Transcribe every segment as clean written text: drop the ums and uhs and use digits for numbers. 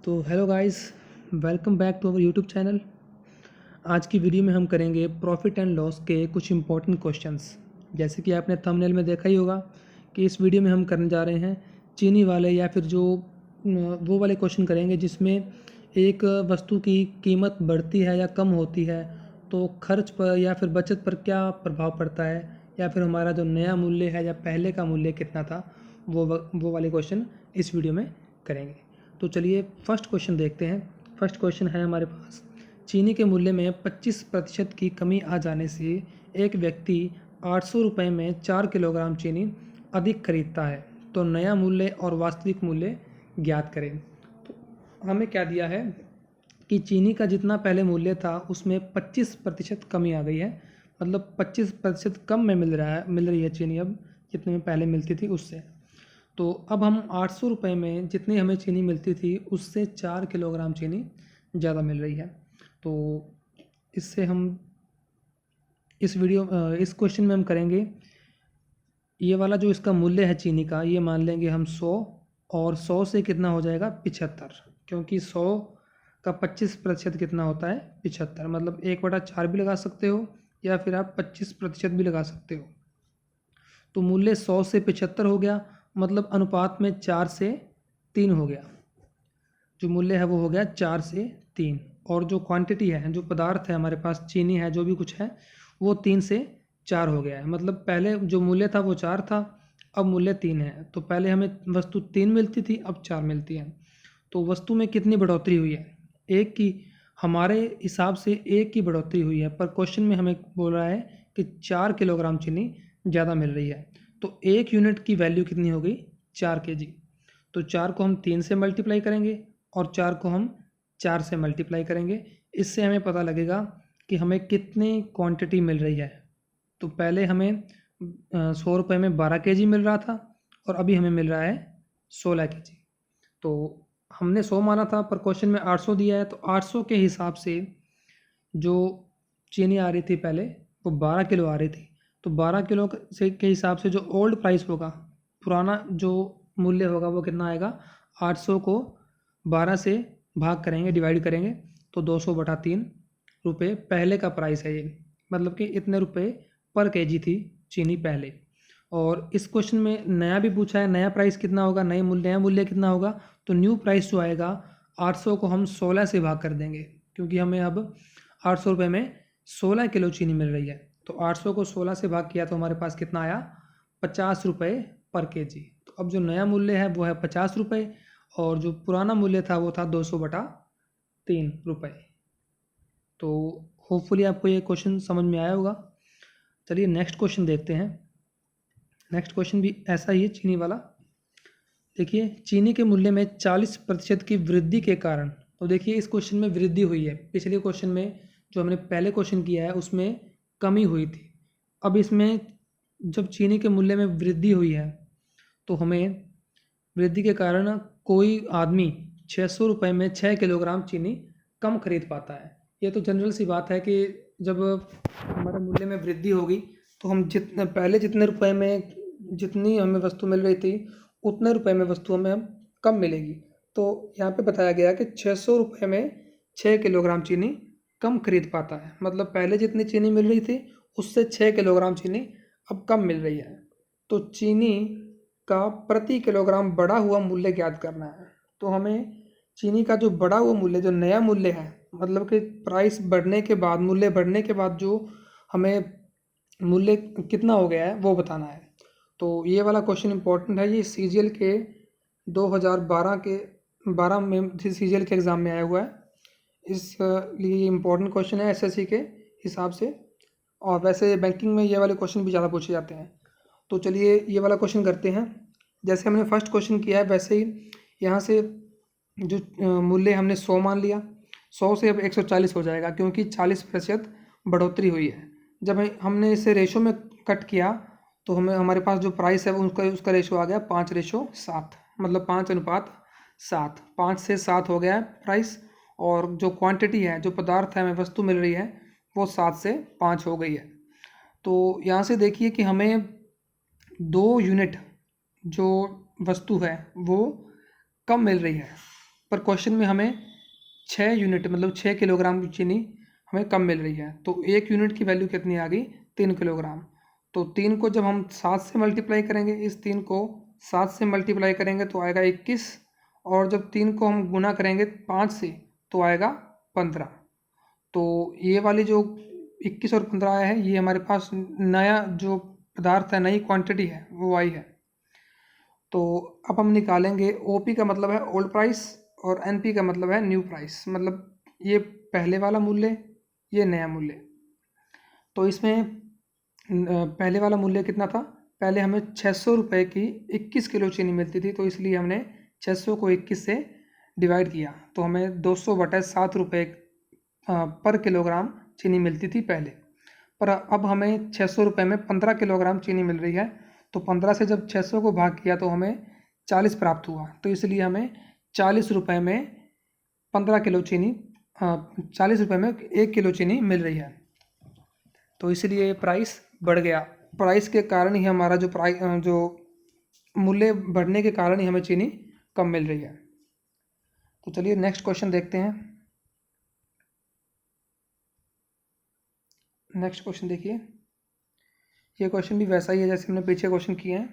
तो hello guys, welcome back to our YouTube channel. आज की वीडियो में हम करेंगे प्रॉफिट एंड लॉस के कुछ इंपॉर्टेंट क्वेश्चंस। जैसे कि आपने थंबनेल में देखा ही होगा कि इस वीडियो में हम करने जा रहे हैं चीनी वाले या फिर जो वो वाले क्वेश्चन करेंगे जिसमें एक वस्तु की कीमत बढ़ती है या कम होती है तो खर्च पर या फिर बचत पर क्या प्रभाव पड़ता है, या फिर हमारा जो नया मूल्य है या पहले का मूल्य कितना था, वो वाले क्वेश्चन इस वीडियो में करेंगे। तो चलिए फर्स्ट क्वेश्चन देखते हैं। फर्स्ट क्वेश्चन है हमारे पास, चीनी के मूल्य में 25% की कमी आ जाने से एक व्यक्ति 800 रुपये में 4 किलोग्राम चीनी अधिक खरीदता है, तो नया मूल्य और वास्तविक मूल्य ज्ञात करें। तो हमें क्या दिया है कि चीनी का जितना पहले मूल्य था उसमें 25% कमी आ गई है, मतलब 25% कम में मिल रही है चीनी अब जितने में पहले मिलती थी उससे। तो अब हम 800 रुपये में जितनी हमें चीनी मिलती थी उससे 4 किलोग्राम चीनी ज़्यादा मिल रही है। तो इससे हम इस क्वेश्चन में हम करेंगे ये वाला जो इसका मूल्य है चीनी का, ये मान लेंगे हम 100, और 100 से कितना हो जाएगा 75, क्योंकि 100 का 25% कितना होता है 75, मतलब 1/4 भी लगा सकते हो या फिर आप 25% भी लगा सकते हो। तो मूल्य 100 से 75 हो गया, मतलब अनुपात में 4 से 3 हो गया। जो मूल्य है वो हो गया 4 से 3, और जो क्वांटिटी है, जो पदार्थ है हमारे पास, चीनी है, जो भी कुछ है, वो 3 से 4 हो गया है। मतलब पहले जो मूल्य था वो 4 था, अब मूल्य 3 है। तो पहले हमें वस्तु 3 मिलती थी, अब 4 मिलती है। तो वस्तु में कितनी बढ़ोतरी हुई है? एक की, हमारे हिसाब से एक की बढ़ोतरी हुई है, पर क्वेश्चन में हमें बोल रहा है कि 4 किलोग्राम चीनी ज़्यादा मिल रही है। तो एक यूनिट की वैल्यू कितनी हो गई? 4 kg। तो 4 को हम 3 से मल्टीप्लाई करेंगे और 4 को हम 4 से मल्टीप्लाई करेंगे। इससे हमें पता लगेगा कि हमें कितनी क्वांटिटी मिल रही है। तो पहले हमें 100 रुपये में 12 kg मिल रहा था और अभी हमें मिल रहा है 16 kg। तो हमने 100 माना था, पर क्वेश्चन में 800 दिया है, तो 800 के हिसाब से जो चीनी आ रही थी पहले वो 12 किलो आ रही थी। तो 12 किलो के हिसाब से जो ओल्ड प्राइस होगा, पुराना जो मूल्य होगा, वो कितना आएगा? 800 को 12 से भाग करेंगे, डिवाइड करेंगे, तो 200/3 रुपये पहले का प्राइस है ये। मतलब कि इतने रुपए पर केजी थी चीनी पहले। और इस क्वेश्चन में नया भी पूछा है, नया प्राइस कितना होगा, नया मूल्य कितना होगा? तो न्यू प्राइस जो आएगा, 800 को हम 16 से भाग कर देंगे, क्योंकि हमें अब 800 रुपये में 16 किलो चीनी मिल रही है। तो 800 को 16 से भाग किया तो हमारे पास कितना आया? 50 रुपये पर केजी। तो अब जो नया मूल्य है वो है 50 रुपये, और जो पुराना मूल्य था वो था 200/3 रुपये। तो होपफुली आपको ये क्वेश्चन समझ में आया होगा। चलिए नेक्स्ट क्वेश्चन देखते हैं। नेक्स्ट क्वेश्चन भी ऐसा ही है, चीनी वाला। देखिए, चीनी के मूल्य में 40% की वृद्धि के कारण, तो देखिए इस क्वेश्चन में वृद्धि हुई है। पिछले क्वेश्चन में जो हमने पहले क्वेश्चन किया है उसमें कमी हुई थी। अब इसमें जब चीनी के मूल्य में वृद्धि हुई है तो हमें वृद्धि के कारण कोई आदमी 600 रुपये में 6 किलोग्राम चीनी कम खरीद पाता है। ये तो जनरल सी बात है कि जब हमारे मूल्य में वृद्धि होगी तो हम जितने रुपए में जितनी हमें वस्तु मिल रही थी उतने रुपए में वस्तु हमें अब कम मिलेगी। तो यहाँ पे बताया गया कि 600 रुपये में 6 किलोग्राम चीनी कम खरीद पाता है। मतलब पहले जितनी चीनी मिल रही थी उससे 6 किलोग्राम चीनी अब कम मिल रही है। तो चीनी का प्रति किलोग्राम बढ़ा हुआ मूल्य ज्ञात करना है। तो हमें चीनी का जो बढ़ा हुआ मूल्य, जो नया मूल्य है, मतलब कि प्राइस बढ़ने के बाद, मूल्य बढ़ने के बाद जो हमें मूल्य कितना हो गया है वो बताना है। तो ये वाला क्वेश्चन इंपॉर्टेंट है। ये सीजीएल के 2012 में सीजीएल के एग्ज़ाम में आया हुआ है, इसलिए ये इम्पोर्टेंट क्वेश्चन है एसएससी के हिसाब से। और वैसे बैंकिंग में ये वाले क्वेश्चन भी ज़्यादा पूछे जाते हैं। तो चलिए ये वाला क्वेश्चन करते हैं। जैसे हमने फर्स्ट क्वेश्चन किया है वैसे ही यहाँ से जो मूल्य हमने 100 मान लिया, 100 से अब 140 हो जाएगा, क्योंकि 40% बढ़ोतरी हुई है। जब हमने इसे रेशो में कट किया तो हमें हमारे पास जो प्राइस है वो उसका रेशो आ गया 5:7, मतलब 5:7, 5 से 7 हो गया है प्राइस। और जो क्वांटिटी है, जो पदार्थ है, हमें वस्तु मिल रही है, वो 7 से 5 हो गई है। तो यहाँ से देखिए कि हमें 2 यूनिट जो वस्तु है वो कम मिल रही है। पर क्वेश्चन में हमें 6 यूनिट मतलब 6 किलोग्राम की चीनी हमें कम मिल रही है। तो 1 यूनिट की वैल्यू कितनी आ गई? 3 किलोग्राम। तो 3 को जब हम 7 से मल्टीप्लाई करेंगे, इस 3 को 7 से मल्टीप्लाई करेंगे तो आएगा 21, और जब 3 को हम गुना करेंगे 5 से तो आएगा 15। तो ये वाली जो 21 और 15 आया है, ये हमारे पास नया जो पदार्थ है, नई क्वांटिटी है, वो आई है। तो अब हम निकालेंगे ओपी का मतलब है ओल्ड प्राइस और एनपी का मतलब है न्यू प्राइस, मतलब ये पहले वाला मूल्य, ये नया मूल्य। तो इसमें पहले वाला मूल्य कितना था? पहले हमें 600 रुपये की 21 किलो चीनी मिलती थी, तो इसलिए हमने 600 को 21 से डिवाइड किया, तो हमें 200/7 रुपये पर किलोग्राम चीनी मिलती थी पहले। पर अब हमें 600 रुपये में 15 किलोग्राम चीनी मिल रही है, तो 15 से जब 600 को भाग किया तो हमें 40 प्राप्त हुआ, तो इसलिए हमें 40 रुपये में 15 किलो चीनी 40 रुपये में 1 किलो चीनी मिल रही है। तो इसलिए प्राइस बढ़ गया। प्राइस के कारण ही हमारा जो मूल्य बढ़ने के कारण ही हमें चीनी कम मिल रही है। तो चलिए नेक्स्ट क्वेश्चन देखते हैं। नेक्स्ट क्वेश्चन देखिए, ये क्वेश्चन भी वैसा ही है जैसे हमने पीछे क्वेश्चन किए हैं।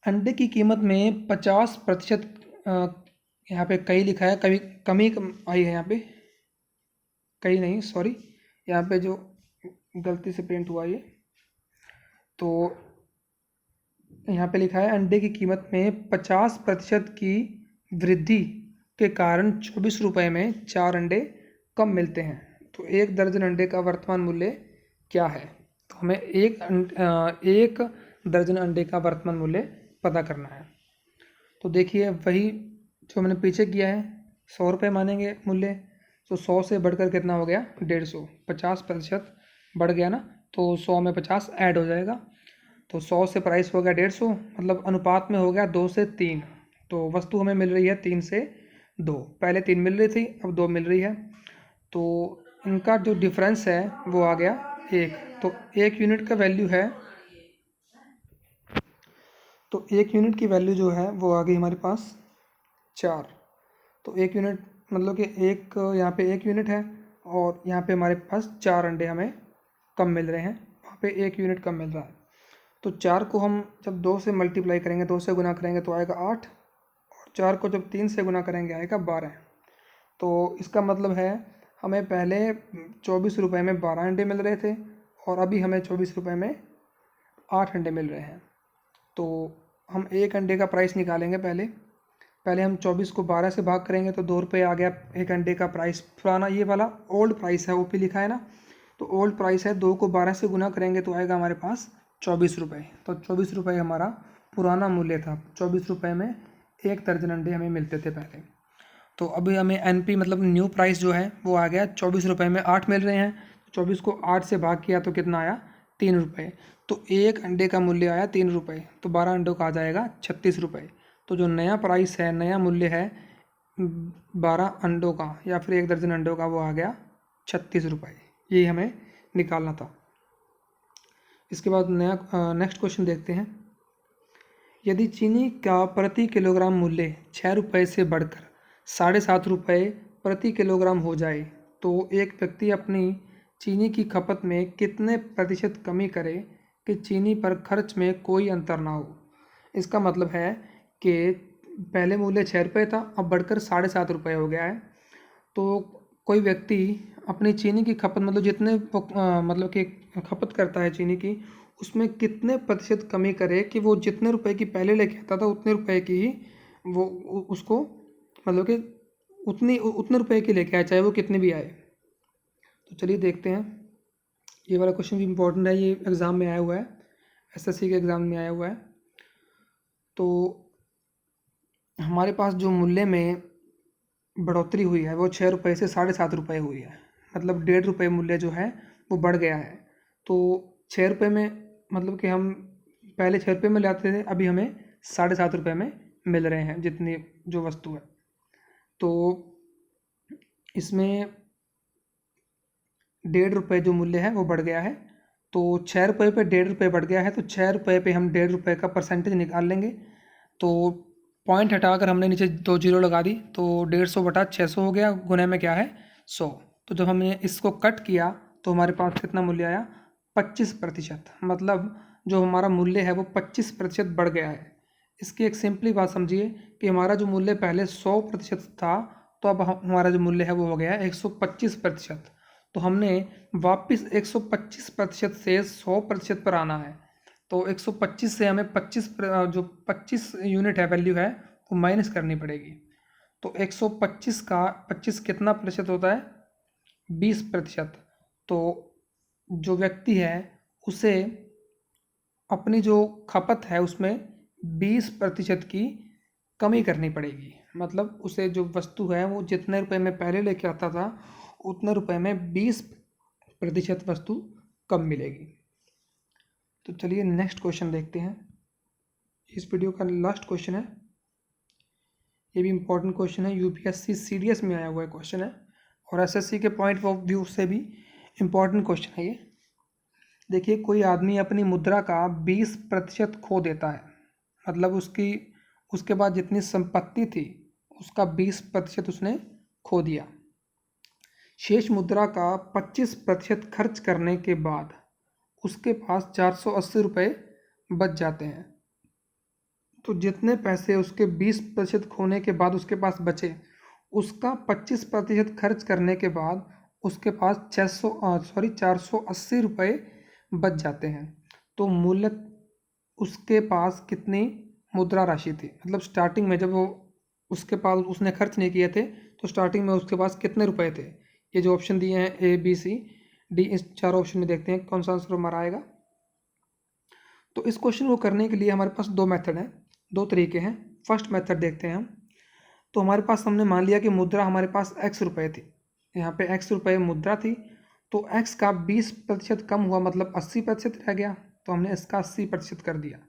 अंडे की कीमत में 50% यहाँ पे कई लिखा है, कभी कमी आई है यहाँ पे, कई नहीं सॉरी, यहाँ पे जो गलती से प्रिंट हुआ ये, तो यहाँ पे लिखा है अंडे की कीमत में 50% की वृद्धि के कारण 24 रुपये में 4 अंडे कम मिलते हैं। तो 1 दर्जन अंडे का वर्तमान मूल्य क्या है? तो हमें एक दर्जन अंडे का वर्तमान मूल्य पता करना है। तो देखिए वही जो मैंने पीछे किया है, 100 रुपये मानेंगे मूल्य, तो 100 से बढ़कर कितना हो गया? 150। 50% बढ़ गया ना, तो 100 में 50 ऐड हो जाएगा, तो 100 से प्राइस हो गया 150, मतलब अनुपात में हो गया 2 से 3। तो वस्तु हमें मिल रही है 3 से 2, पहले 3 मिल रही थी, अब 2 मिल रही है, तो इनका जो डिफरेंस है वो आ गया 1। तो 1 यूनिट का वैल्यू है, तो 1 यूनिट की वैल्यू जो है वो आ गई हमारे पास 4। तो 1 यूनिट मतलब कि एक यहाँ पे 1 यूनिट है, और यहाँ पे हमारे पास 4 अंडे हमें कम मिल रहे हैं, वहाँ पे 1 यूनिट कम मिल रहा है। तो 4 को हम जब 2 से मल्टीप्लाई करेंगे, 2 से गुना करेंगे तो आएगा 8, और 4 को जब 3 से गुना करेंगे आएगा 12। तो इसका मतलब है हमें पहले 24 रुपये में 12 अंडे मिल रहे थे, और अभी हमें 24 रुपये में 8 अंडे मिल रहे हैं। तो हम 1 अंडे का प्राइस निकालेंगे। पहले हम 24 को 12 से भाग करेंगे तो 2 रुपये आ गया 1 अंडे का प्राइस। पुराना ये वाला ओल्ड प्राइस है, ओपी लिखा है ना, तो ओल्ड प्राइस है। 2 को 12 से गुना करेंगे तो आएगा हमारे पास 24 रुपये। तो 24 रुपये हमारा पुराना मूल्य था। 24 रुपये में 1 दर्जन अंडे हमें मिलते थे पहले। तो अभी हमें एनपी मतलब न्यू प्राइस जो है वो आ गया 24 रुपये में 8 मिल रहे हैं। 24 को 8 से भाग किया तो कितना आया? 3 रुपये। तो 1 अंडे का मूल्य आया 3 रुपये, तो 12 अंडों का आ जाएगा 36 रुपये। तो जो नया प्राइस है, नया मूल्य है 12 अंडों का या फिर 1 दर्जन अंडों का, वो आ गया 36 रुपये। यही हमें निकालना था। इसके बाद नेक्स्ट क्वेश्चन देखते हैं। यदि चीनी का प्रति किलोग्राम मूल्य 6 रुपये से बढ़कर 7.5 रुपये प्रति किलोग्राम हो जाए तो एक व्यक्ति अपनी चीनी की खपत में कितने प्रतिशत कमी करे कि चीनी पर खर्च में कोई अंतर ना हो? इसका मतलब है कि पहले मूल्य 6 रुपये था, अब बढ़कर 7.5 रुपये हो गया है। तो कोई व्यक्ति अपनी चीनी की खपत मतलब जितने मतलब कि खपत करता है चीनी की, उसमें कितने प्रतिशत कमी करे कि वो जितने रुपए की पहले लेके आता था उतने रुपए की ही वो उसको मतलब कि उतने रुपए की लेके आए, चाहे वो कितने भी आए। तो चलिए देखते हैं। ये वाला क्वेश्चन भी इम्पोर्टेंट है, ये एग्ज़ाम में आया हुआ है, एसएससी के एग्ज़ाम में आया हुआ है। तो हमारे पास जो मूल्य में बढ़ोतरी हुई है वो 6 रुपये से 7.5 रुपये हुई है, मतलब 1.5 रुपये मूल्य जो है वो बढ़ गया है। तो 6 रुपये में मतलब कि हम पहले 6 रुपये में लाते थे, अभी हमें 7.5 रुपये में मिल रहे हैं जितनी जो वस्तु है। तो इसमें 1.5 रुपये जो मूल्य है वो बढ़ गया है। तो 6 रुपये पे 1.5 रुपये बढ़ गया है, तो 6 रुपये पे हम 1.5 रुपये का परसेंटेज निकाल लेंगे। तो पॉइंट हटाकर हमने नीचे 2 जीरो लगा दी तो 150 बटा 600 हो गया, गुने में क्या है 100। तो जब हमने इसको कट किया तो हमारे पास कितना मूल्य आया 25%, मतलब जो हमारा मूल्य है वो 25% बढ़ गया है। इसकी एक सिंपली बात समझिए कि हमारा जो मूल्य पहले 100% था तो अब हमारा जो मूल्य है वो हो गया है 125%। तो हमने वापस 125% से 100% पर आना है। तो 125 से हमें 25 यूनिट है वैल्यू है वो माइनस करनी पड़ेगी। तो 125 का 25 कितना प्रतिशत होता है 20%। तो जो व्यक्ति है उसे अपनी जो खपत है उसमें 20% की कमी करनी पड़ेगी, मतलब उसे जो वस्तु है वो जितने रुपए में पहले लेके आता था उतने रुपए में 20% वस्तु कम मिलेगी। तो चलिए नेक्स्ट क्वेश्चन देखते हैं। इस वीडियो का लास्ट क्वेश्चन है, ये भी इम्पोर्टेंट क्वेश्चन है, यूपीएससी सीडीएस में आया हुआ क्वेश्चन है और एसएससी के पॉइंट ऑफ व्यू से भी इम्पोर्टेंट क्वेश्चन है ये। देखिए, कोई आदमी अपनी मुद्रा का 20% खो देता है, मतलब उसके बाद जितनी संपत्ति थी उसका 20% उसने खो दिया। शेष मुद्रा का 25% खर्च करने के बाद उसके पास 480 रुपये बच जाते हैं। तो जितने पैसे उसके 20% खोने के बाद उसके पास बचे उसका 25% खर्च करने के बाद उसके पास 480 रुपये बच जाते हैं। तो मूल्य उसके पास कितनी मुद्रा राशि थी, मतलब स्टार्टिंग में जब वो उसके पास उसने खर्च नहीं किए थे तो स्टार्टिंग में उसके पास कितने रुपए थे। ये जो ऑप्शन दिए हैं ए बी सी डी, इस चारों ऑप्शन में देखते हैं कौन सा आंसर हमारा आएगा। तो इस क्वेश्चन को करने के लिए हमारे पास दो मेथड हैं, दो तरीके हैं। फर्स्ट मेथड देखते हैं हम। तो हमारे पास हमने मान लिया कि मुद्रा हमारे पास x रुपये थी, यहाँ पे x रुपये मुद्रा थी, तो x का 20% कम हुआ मतलब 80% रह गया, तो हमने इसका 80% कर दिया।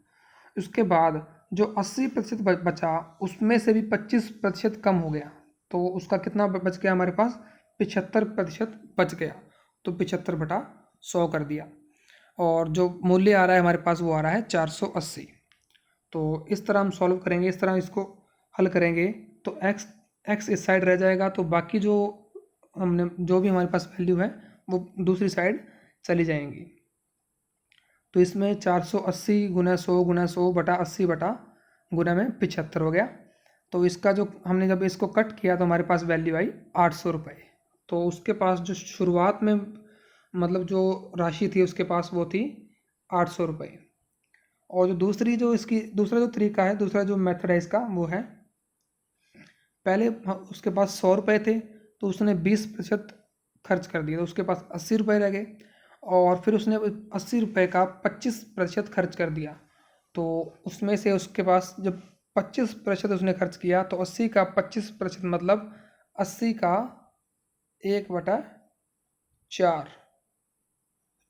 उसके बाद जो 80% बचा उसमें से भी 25% कम हो गया, तो उसका कितना बच गया हमारे पास 75% बच गया, तो 75 बटा 100 कर दिया। और जो मूल्य आ रहा है हमारे पास वो आ रहा है 480। तो इस तरह हम सॉल्व करेंगे, इस तरह इसको हल करेंगे तो x इस साइड रह जाएगा, तो बाकी जो भी हमारे पास वैल्यू है वो दूसरी साइड चली जाएंगी। तो इसमें 480 गुना 100 बटा 80 बटा गुना में 75 हो गया। तो इसका जो हमने जब इसको कट किया तो हमारे पास वैल्यू आई 800 रुपये। तो उसके पास जो शुरुआत में मतलब जो राशि थी उसके पास वो थी 800 रुपये। और जो दूसरा जो तरीका है, दूसरा जो मेथड है इसका वो है, पहले उसके पास 100 रुपये थे तो उसने 20% खर्च कर दिया तो उसके पास 80 रुपये रह गए, और फिर उसने 80 रुपये का 25% खर्च कर दिया, तो उसमें से उसके पास जब 25% उसने खर्च किया तो 80 का 25% मतलब 80 का 1/4,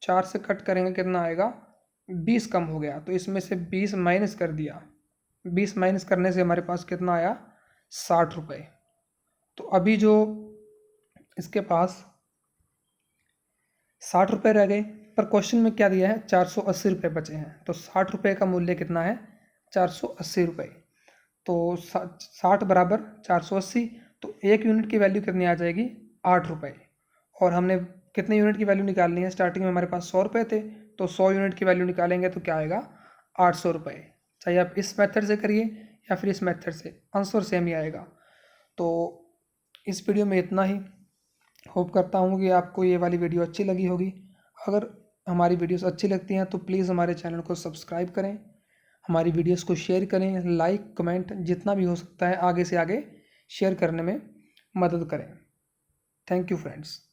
4 से कट करेंगे कितना आएगा 20 कम हो गया, तो इसमें से 20 माइनस कर दिया। 20 माइनस करने से हमारे पास कितना आया 60 रुपये। तो अभी जो इसके पास 60 रुपये रह गए, पर क्वेश्चन में क्या दिया है 480 रुपये बचे हैं, तो 60 रुपये का मूल्य कितना है 480 रुपये। तो 60 बराबर 480, तो एक यूनिट की वैल्यू कितनी आ जाएगी 8 रुपये। और हमने कितने यूनिट की वैल्यू निकालनी है, स्टार्टिंग में हमारे पास 100 रुपये थे तो 100 यूनिट की वैल्यू निकालेंगे तो क्या आएगा 800 रुपये। चाहे आप इस मेथड से करिए या फिर इस मेथड से, आंसर सेम ही आएगा। तो इस वीडियो में इतना ही। होप करता हूँ कि आपको ये वाली वीडियो अच्छी लगी होगी। अगर हमारी वीडियोस अच्छी लगती हैं तो प्लीज़ हमारे चैनल को सब्सक्राइब करें, हमारी वीडियोस को शेयर करें, लाइक कमेंट जितना भी हो सकता है आगे से आगे शेयर करने में मदद करें। Thank you friends.